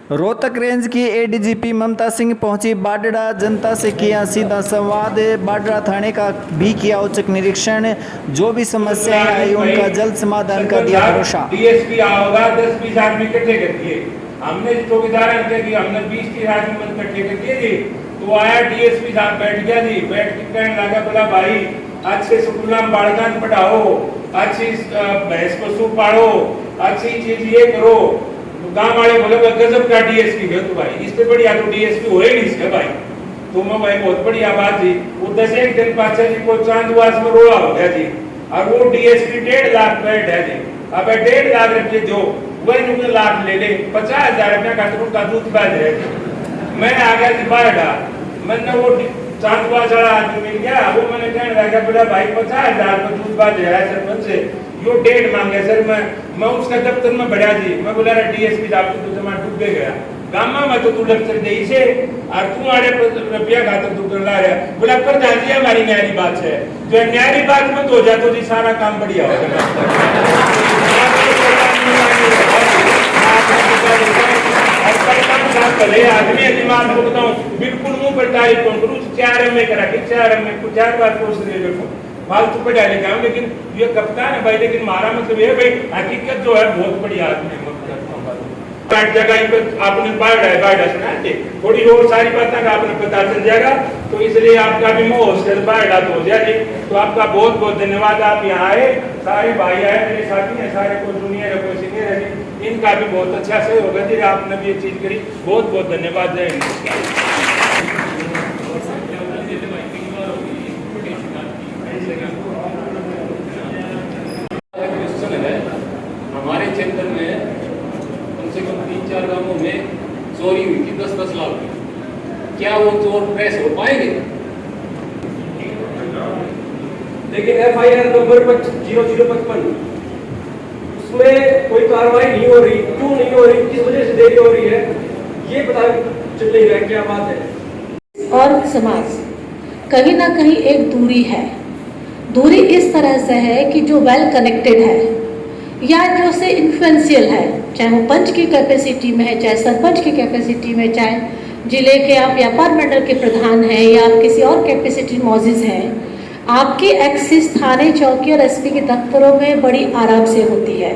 Rohtak range की ADGP ममता सिंह पहुंची बाडड़ा, जनता से किया सीधा संवाद। बाडड़ा थाने का भी किया औचक निरीक्षण, जो भी समस्याएं आई उनका जल्द समाधान का दिया भरोसा। डीएसपी आओगा 10-20 आदमी इकट्ठे कर दिए, हमने चौकीदार हमने 20-30 आदमी इकट्ठे कर दिए जी। तो आया डीएसपी साहब बैठ गया जी, बैठ के कहने लगा बोला भाई अच्छे स्कूल में बालकान पढ़ाओ, अच्छी भैंस पशु पालो, अच्छी चीज ये करो। गांव वाले बोले गजब का डीएसपी है तो भाई, इससे बढ़िया तो डीएसपी हो ही नहीं इसका भाई। तो मैं भाई बहुत बढ़िया बात जी। वो 10 दिन पाछे जी को चांदवास में रोड़ा हो गया जी, और वो डीएसपी 1.5 लाख बैठ है जी। अब 1.5 लाख रुपये जो वही 1 लाख ले ले, 50,000 रुपया का तो उनका दूध बाज है। मैं आ गया जी बारडा, मैंने वो चांदवास वाला आदमी मिल गया, वो मैंने कहने लगा बोला भाई 50,000 का दूध बाज है सरपंच से, यो 1.5 मांगे सर। मैं उसका दफ्तर में बढ़ा जी, मैं बोला डीएसपी साहब तो जमा डूबे गया गामा में, तो तू दफ्तर दे इसे और तू आड़े रुपया खातर तू कर ला रहा। बोला प्रधान जी हमारी न्यारी बात है, जो न्यारी बात मत हो जाए तो जी सारा काम बढ़िया हो भले आदमी दिमाग को बताऊं बिल्कुल मुंह पर तारीफ करूं, 4 में करा के 4 में कुछ 4 बार पूछने देखो फालतू पे डाले काम। लेकिन ये कप्तान है भाई, लेकिन हमारा मतलब ये भाई हकीकत जो है बहुत बड़ी आदमी है। जगह पर आपने बारडा सुना थे, थोड़ी और सारी बातें का आपने पता चल जाएगा, तो इसलिए आपका भी मोह से बारडा तो हो जाए। तो आपका बहुत बहुत धन्यवाद, आप यहाँ आए, सारे भाई आए, मेरे साथी हैं सारे, कोई जूनियर है कोई सीनियर है, इनका भी बहुत अच्छा से होगा जी। आपने भी ये चीज करी, बहुत बहुत धन्यवाद। हमारे क्षेत्र में कम से कम 3-4 गांवों में चोरी हुई थी 10-10 लाख की। क्या वो चोर प्रेस हो पाएंगे? लेकिन FIR नंबर 0055 उसमें कोई कार्रवाई नहीं हो रही, क्यों नहीं हो रही, किस वजह से देरी हो रही है, ये पता चल नहीं रहा क्या बात है। और समाज कहीं ना कहीं एक दूरी है। दूरी इस तरह से है कि जो वेल कनेक्टेड है या जो से इन्फ्लुएंशियल है, चाहे वो पंच की कैपेसिटी में है, चाहे सरपंच की कैपेसिटी में, चाहे जिले के आप व्यापार मंडल के प्रधान हैं या आप किसी और कैपेसिटी मौजूद हैं, आपकी एक्सेस थाने चौकी और SP के दफ्तरों में बड़ी आराम से होती है।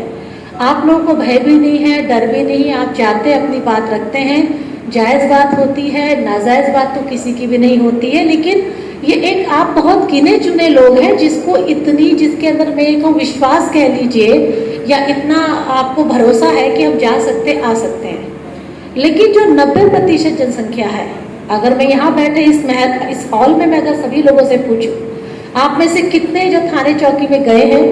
आप लोगों को भय भी नहीं है, डर भी नहीं, आप जाते अपनी बात रखते हैं। जायज़ बात होती है, नाजायज़ बात तो किसी की भी नहीं होती है, लेकिन ये एक आप बहुत गिने चुने लोग हैं जिसको जिसके अंदर में एक विश्वास कह लीजिए या इतना आपको भरोसा है कि हम जा सकते आ सकते हैं। लेकिन जो 90% जनसंख्या है, अगर मैं यहाँ बैठे इस हॉल में मैं अगर सभी लोगों से पूछूं, आप में से कितने जो थाने चौकी में गए हैं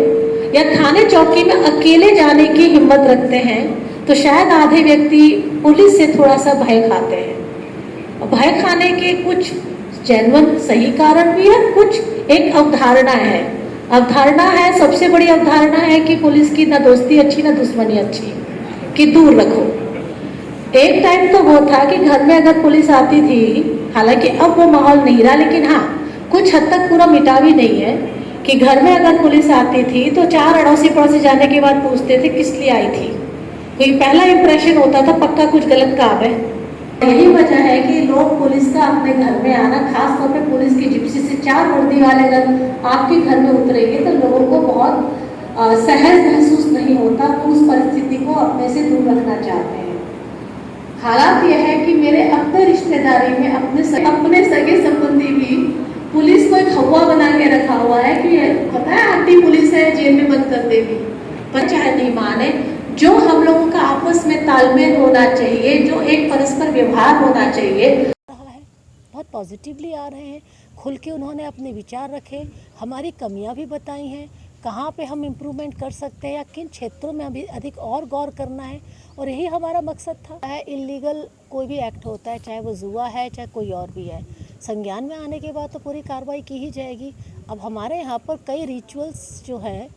या थाने चौकी में अकेले जाने की हिम्मत रखते हैं, तो शायद आधे व्यक्ति पुलिस से थोड़ा सा भय खाते हैं। और भय खाने के कुछ जेन्युइन सही कारण भी है, कुछ एक अवधारणा है। अवधारणा है, सबसे बड़ी अवधारणा है कि पुलिस की ना दोस्ती अच्छी ना दुश्मनी अच्छी, कि दूर रखो। एक टाइम तो वो था कि घर में अगर पुलिस आती थी, हालांकि अब वो माहौल नहीं रहा, लेकिन हाँ कुछ हद तक पूरा मिटा भी नहीं है कि घर में अगर पुलिस आती थी तो 4 अड़ोसी पड़ोसी जाने के बाद पूछते थे किस लिए आई थी, क्योंकि पहला इंप्रेशन होता था पक्का कुछ गलत काम है। यही वजह है कि लोग पुलिस का अपने घर में आना, खास तौर पे पुलिस की जिप्सी से 4 वर्दी वाले अगर आपके घर में उतरेंगे तो लोगों को बहुत सहज महसूस नहीं होता, वो उस परिस्थिति को अपने से दूर रखना चाहते हैं। हालात यह है कि मेरे अपने रिश्तेदारी में अपने सगे संबंधी भी पुलिस को एक हवा बना के रखा हुआ है कि पता है आंटी पुलिस है, जेल में बंद कर देगी। पर चाहे नहीं माने, जो हम लोगों का आपस में तालमेल होना चाहिए, जो एक परस्पर व्यवहार होना चाहिए, बहुत पॉजिटिवली आ रहे हैं। खुल के उन्होंने अपने विचार रखे, हमारी कमियां भी बताई हैं, कहाँ पे हम इम्प्रूवमेंट कर सकते हैं या किन क्षेत्रों में अभी अधिक और गौर करना है, और यही हमारा मकसद था। है इलीगल कोई भी एक्ट होता है, चाहे वो जुआ है चाहे कोई और भी है, संज्ञान में आने के बाद तो पूरी कार्रवाई की ही जाएगी। अब हमारे यहाँ पर कई रिचुअल्स जो हैं,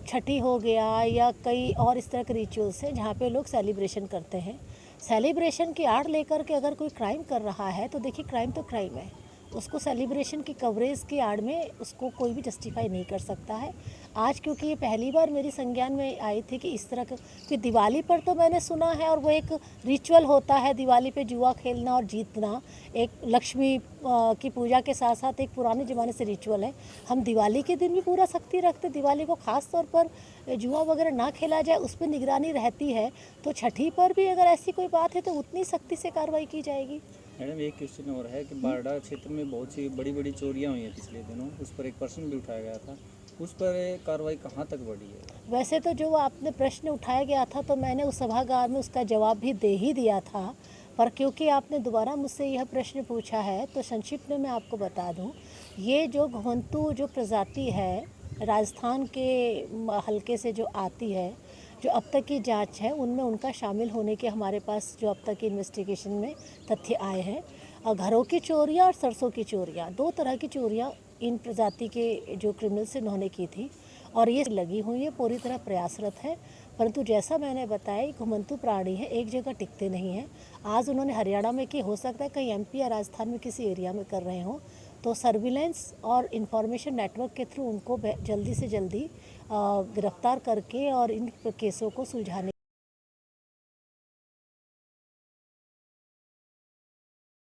छठी हो गया या कई और इस तरह के रिचुअल्स हैं जहाँ पे लोग सेलिब्रेशन करते हैं। सेलिब्रेशन की आड़ लेकर के अगर कोई क्राइम कर रहा है तो देखिए क्राइम तो क्राइम है, उसको सेलिब्रेशन की कवरेज की आड़ में उसको कोई भी जस्टिफाई नहीं कर सकता है। आज क्योंकि ये पहली बार मेरी संज्ञान में आई थी कि इस तरह का, कि दिवाली पर तो मैंने सुना है और वो एक रिचुअल होता है, दिवाली पे जुआ खेलना और जीतना एक लक्ष्मी की पूजा के साथ साथ एक पुराने ज़माने से रिचुअल है। हम दिवाली के दिन भी पूरा सख्ती रखते, दिवाली को ख़ास तौर पर जुआ वगैरह ना खेला जाए उस पर निगरानी रहती है। तो छठी पर भी अगर ऐसी कोई बात है तो उतनी सख्ती से कार्रवाई की जाएगी। मैडम एक क्वेश्चन और है कि बारडा क्षेत्र में बहुत सी बड़ी बड़ी चोरियां हुई हैं पिछले दिनों, उस पर एक प्रश्न भी उठाया गया था, उस पर कार्रवाई कहाँ तक बढ़ी है? वैसे तो जो आपने प्रश्न उठाया गया था तो मैंने उस सभागार में उसका जवाब भी दे ही दिया था, पर क्योंकि आपने दोबारा मुझसे यह प्रश्न पूछा है तो संक्षिप्त में मैं आपको बता दूं, ये जो घुमंतू जो प्रजाति है राजस्थान के हलके से जो आती है, जो अब तक की जांच है उनमें उनका शामिल होने के हमारे पास जो अब तक की इन्वेस्टिगेशन में तथ्य आए हैं। और घरों की चोरियां और सरसों की चोरियां, दो तरह की चोरियां इन प्रजाति के जो क्रिमिनल्स इन्होंने की थी और ये लगी हुई है, पूरी तरह प्रयासरत है। परंतु जैसा मैंने बताया घुमंतू प्राणी है, एक जगह टिकते नहीं हैं। आज उन्होंने हरियाणा में की, हो सकता है कहीं एमपी या राजस्थान में किसी एरिया में कर रहे हों, तो सर्विलेंस और इंफॉर्मेशन नेटवर्क के थ्रू उनको जल्दी से जल्दी गिरफ्तार करके और इन केसों को सुलझाने